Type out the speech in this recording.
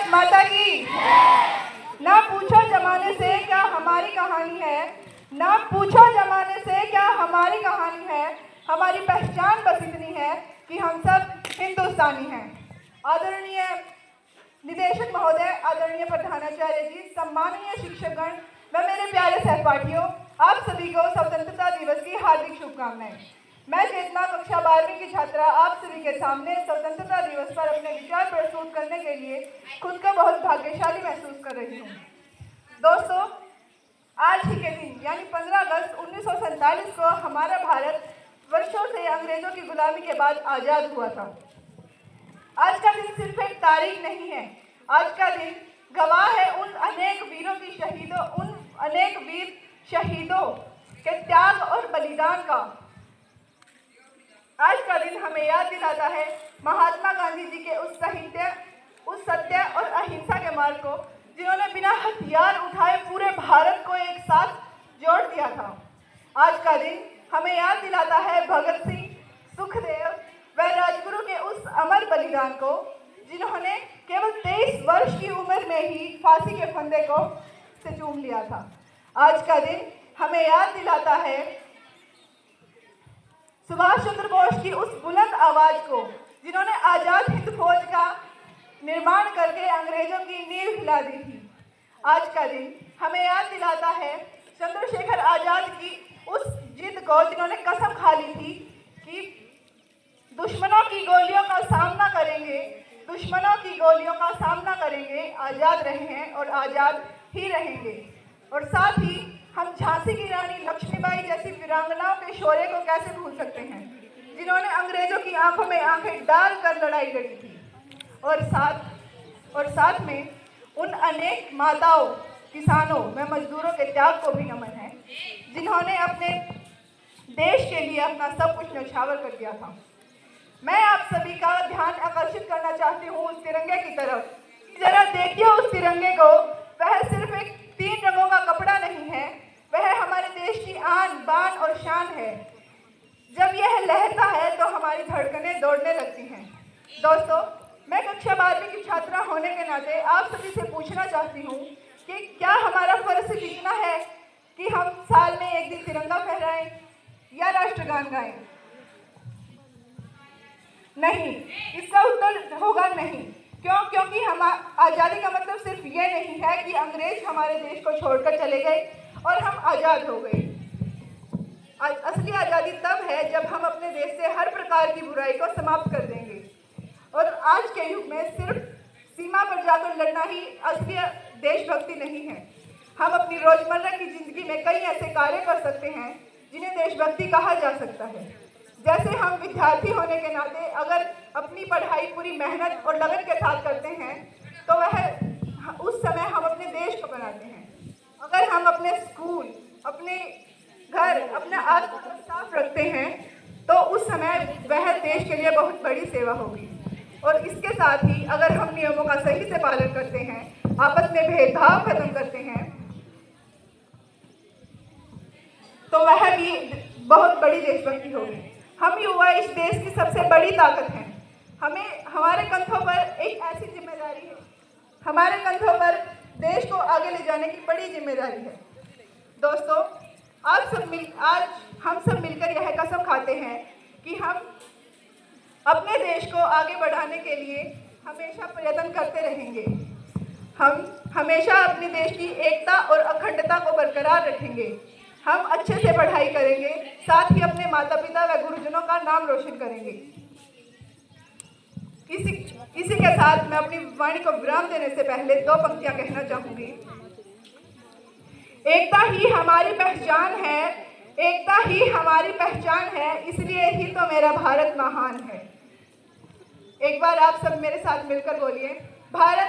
भारत माता की। ना पूछो जमाने से क्या हमारी कहानी है, ना पूछो जमाने से क्या हमारी कहानी है। हमारी पहचान बस इतनी है कि हम सब हिंदुस्तानी हैं। आदरणीय निदेशक महोदय, आदरणीय प्रधानाचार्य जी, सम्माननीय शिक्षकगण व मेरे प्यारे सहपाठियों, आप सभी को स्वतंत्रता दिवस की हार्दिक शुभकामनाएं। मैं चेतना कक्षा 12वीं की छात्रा आप सभी के सामने स्वतंत्रता दिवस पर अपने विचार प्रस्तुत करने के लिए खुद को बहुत भाग्यशाली महसूस कर रही हूँ। दोस्तों, आज ही के दिन यानी 15 अगस्त 1947 को हमारा भारत वर्षों से अंग्रेजों की गुलामी के बाद आज़ाद हुआ था। आज का दिन सिर्फ एक तारीख नहीं है, आज का दिन गवाह है उन अनेक वीरों की शहीदों, उन अनेक वीर शहीदों के त्याग और बलिदान का। आज का दिन हमें याद दिलाता है महात्मा गांधी जी के उस सत्य और अहिंसा के मार्ग को, जिन्होंने बिना हथियार उठाए पूरे भारत को एक साथ जोड़ दिया था। आज का दिन हमें याद दिलाता है भगत सिंह, सुखदेव व राजगुरु के उस अमर बलिदान को, जिन्होंने केवल 23 वर्ष की उम्र में ही फांसी के फंदे को से चूम लिया था। आज का दिन हमें याद दिलाता है सुभाष चंद्र बोस की उस बुलंद आवाज को, जिन्होंने आजाद हिंद फौज का निर्माण करके अंग्रेजों की नींव हिला दी थी। आज का दिन हमें याद दिलाता है चंद्रशेखर आजाद की उस जिद को, जिन्होंने कसम खा ली थी कि दुश्मनों की गोलियों का सामना करेंगे, दुश्मनों की गोलियों का सामना करेंगे, आज़ाद रहे हैं और आज़ाद ही रहेंगे। और साथ ही हम झांसी की रानी लक्ष्मीबाई जैसी वीरांगनाओं के शौर्य को कैसे भूल सकते हैं, जिन्होंने अंग्रेजों की आंखों में आंखें डालकर लड़ाई लड़ी थी। और साथ में उन अनेक माताओं, किसानों व मजदूरों के त्याग को भी नमन है, जिन्होंने अपने देश के लिए अपना सब कुछ न्यौछावर कर दिया था। मैं आप सभी का ध्यान आकर्षित करना चाहती हूँ उस तिरंगे की तरफ। जरा देखिए उस तिरंगे को, वह सिर्फ एक 3 रंगों का कपड़ा नहीं है, वह हमारे देश की आन बान और शान है। जब यह लहरता है तो हमारी धड़कनें दौड़ने लगती हैं। दोस्तों, मैं कक्षा 12वीं की छात्रा होने के नाते आप सभी से पूछना चाहती हूँ कि क्या हमारा फर्ज सिर्फ इतना है कि हम साल में एक दिन तिरंगा फहराएं या राष्ट्रगान गाएं? नहीं, इसका उत्तर होगा नहीं। क्यों? क्योंकि हम आज़ादी का मतलब सिर्फ ये नहीं है कि अंग्रेज हमारे देश को छोड़कर चले गए और हम आज़ाद हो गए। असली आज़ादी तब है जब हम अपने देश से हर प्रकार की बुराई को समाप्त कर देंगे। और आज के युग में सिर्फ सीमा पर जाकर लड़ना ही असली देशभक्ति नहीं है। हम अपनी रोजमर्रा की जिंदगी में कई ऐसे कार्य कर सकते हैं जिन्हें देशभक्ति कहा जा सकता है। जैसे हम विद्यार्थी होने के नाते अगर अपनी पढ़ाई पूरी मेहनत और लगन के साथ करते हैं तो वह उस समय हम अपने देश को बनाते हैं। अगर हम अपने स्कूल, अपने घर, अपना आसपास साफ रखते हैं तो उस समय वह देश के लिए बहुत बड़ी सेवा होगी। और इसके साथ ही अगर हम नियमों का सही से पालन करते हैं, आपस में भेदभाव खत्म करते हैं, तो वह भी बहुत बड़ी देशभक्ति होगी। हम युवा इस देश की सबसे बड़ी ताकत हैं। हमारे कंधों पर एक ऐसी जिम्मेदारी है, हमारे कंधों पर देश को आगे ले जाने की बड़ी जिम्मेदारी है। दोस्तों, आज हम सब मिलकर यह कसम खाते हैं कि हम अपने देश को आगे बढ़ाने के लिए हमेशा प्रयत्न करते रहेंगे। हम हमेशा अपने देश की एकता और अखंडता को बरकरार रखेंगे। हम अच्छे से पढ़ाई करेंगे, साथ ही अपने माता पिता व गुरुजनों का नाम रोशन करेंगे। इसी के साथ मैं अपनी वाणी को विराम देने से पहले 2 पंक्तियां कहना चाहूंगी। एकता ही हमारी पहचान है, एकता ही हमारी पहचान है, इसलिए ही तो मेरा भारत महान है। एक बार आप सब मेरे साथ मिलकर बोलिए, भारत